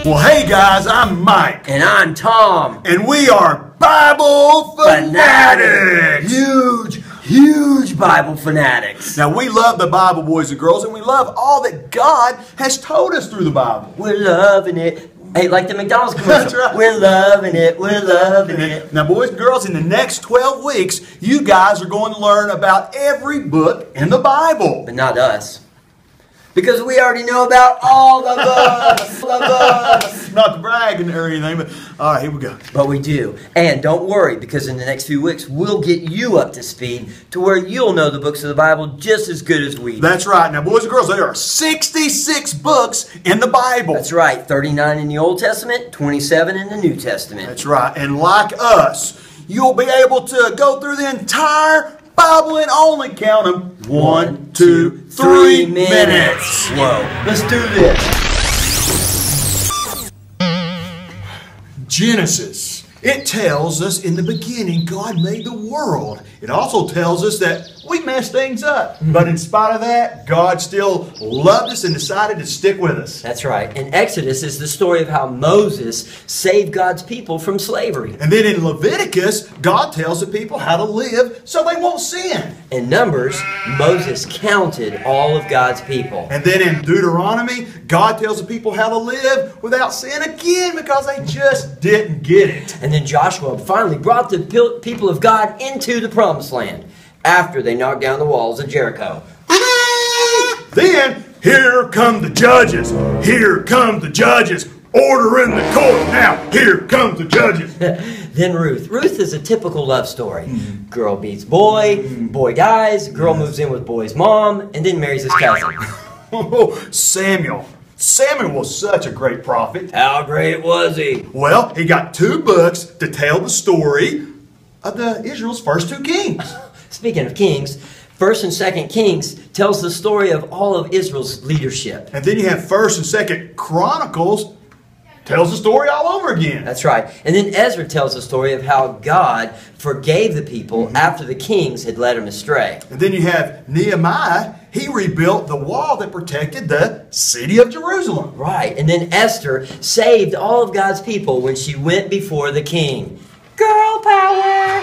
Well, hey guys, I'm Mike. And I'm Tom. And we are Bible Fanatics. Huge Bible fanatics. Now, we love the Bible, boys and girls, and we love all that God has told us through the Bible. We're loving it. Hey, like the McDonald's commercial. That's right. We're loving it. We're loving it. Now, boys and girls, in the next 12 weeks, you guys are going to learn about every book in the Bible. But not us. Because we already know about all the books. Not to brag or anything, but all right, here we go. But we do. And don't worry, because in the next few weeks, we'll get you up to speed to where you'll know the books of the Bible just as good as we do. That's right. Now, boys and girls, there are 66 books in the Bible. That's right. 39 in the Old Testament, 27 in the New Testament. That's right. And like us, you'll be able to go through the entire Bible and only count them 1, 2, 3 minutes. Whoa. Let's do this. Genesis. It tells us in the beginning God made the world. It also tells us that we messed things up. But in spite of that, God still loved us and decided to stick with us. That's right. And Exodus is the story of how Moses saved God's people from slavery. And then in Leviticus, God tells the people how to live so they won't sin. In Numbers, Moses counted all of God's people. And then in Deuteronomy, God tells the people how to live without sin again because they just didn't get it. And then Joshua finally brought the people of God into the Promised Land after they knocked down the walls of Jericho. Then, here come the judges. Here come the judges. Order in the court now. Here come the judges. Then Ruth. Ruth is a typical love story. Girl beats boy, boy dies, girl moves in with boy's mom, and then marries his cousin. Samuel. Samuel was such a great prophet. How great was he? Well, he got 2 books to tell the story of Israel's first 2 kings. Speaking of kings, 1st and 2nd Kings tells the story of all of Israel's leadership. And then you have 1st and 2nd Chronicles tells the story all over again. That's right. And then Ezra tells the story of how God forgave the people after the kings had led them astray. And then you have Nehemiah. He rebuilt the wall that protected the city of Jerusalem. Right. And then Esther saved all of God's people when she went before the king. Girl power!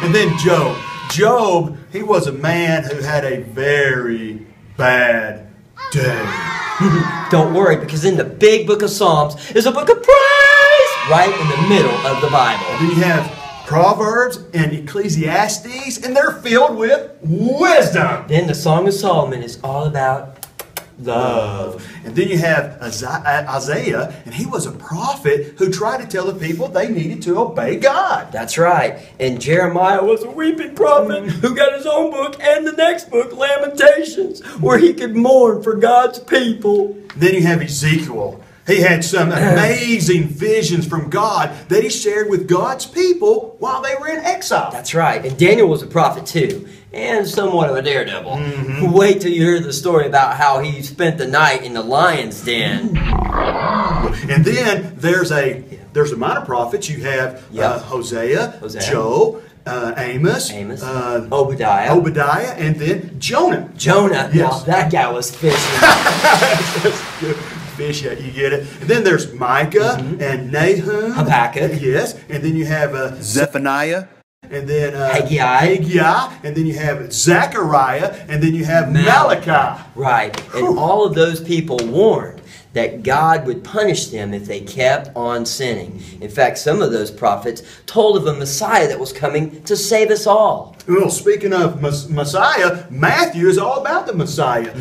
And then Job. Job, he was a man who had a very bad day. Don't worry, because in the big book of Psalms is a book of praise right in the middle of the Bible. Then you have Proverbs and Ecclesiastes, and they're filled with wisdom. Then the Song of Solomon is all about love. And then you have Isaiah, and he was a prophet who tried to tell the people they needed to obey God. That's right. And Jeremiah was a weeping prophet who got his own book and the next book, Lamentations, where he could mourn for God's people. Then you have Ezekiel. He had some amazing visions from God that he shared with God's people while they were in exile. That's right. And Daniel was a prophet too, and somewhat of a daredevil. Wait till you hear the story about how he spent the night in the lion's den. And then there's a minor prophets. You have Hosea, Joel, Amos, Obadiah, and then Jonah. Jonah. Yes. Now that guy was fishing. Fish, yeah, you get it. And then there's Micah and Nahum. Habakkuk. Yes. And then you have Zephaniah. And then Haggai. And then you have Zechariah. And then you have Malachi. Right. And all of those people warned that God would punish them if they kept on sinning. In fact, some of those prophets told of a Messiah that was coming to save us all. Well, speaking of Messiah, Matthew is all about the Messiah.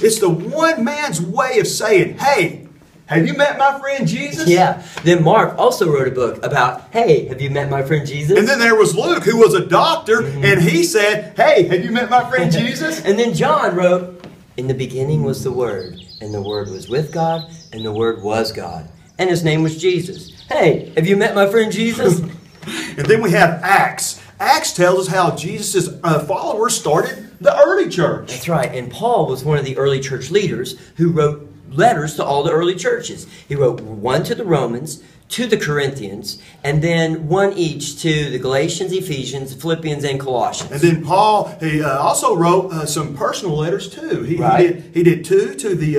It's the one man's way of saying, hey, have you met my friend Jesus? Yeah. Then Mark also wrote a book about, hey, have you met my friend Jesus? And then there was Luke, who was a doctor, and he said, hey, have you met my friend Jesus? And then John wrote, in the beginning was the Word, and the Word was with God, and the Word was God. And His name was Jesus. Hey, have you met my friend Jesus? And then we have Acts. Acts tells us how Jesus' followers started the early church. That's right. And Paul was one of the early church leaders who wrote letters to all the early churches. He wrote one to the Romans, to the Corinthians, and then one each to the Galatians, Ephesians, Philippians, and Colossians. And then Paul, he also wrote some personal letters too. He did two to the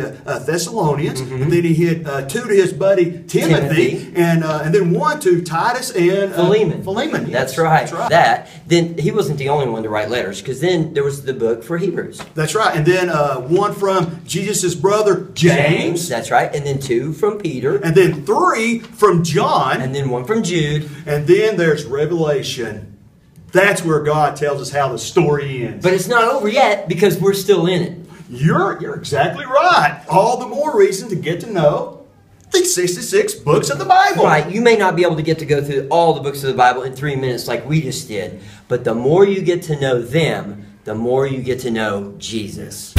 Thessalonians, and then he had two to his buddy Timothy. And then one to Titus and Philemon. That's right. Then he wasn't the only one to write letters, because then there was the book for Hebrews. That's right. And then one from Jesus' brother James. That's right. And then two from Peter. And then three from John. And then one from Jude. And then there's Revelation. That's where God tells us how the story ends. But it's not over yet, because we're still in it. You're exactly right. All the more reason to get to know these 66 books of the Bible. Right. You may not be able to get to go through all the books of the Bible in 3 minutes like we just did. But the more you get to know them, the more you get to know Jesus.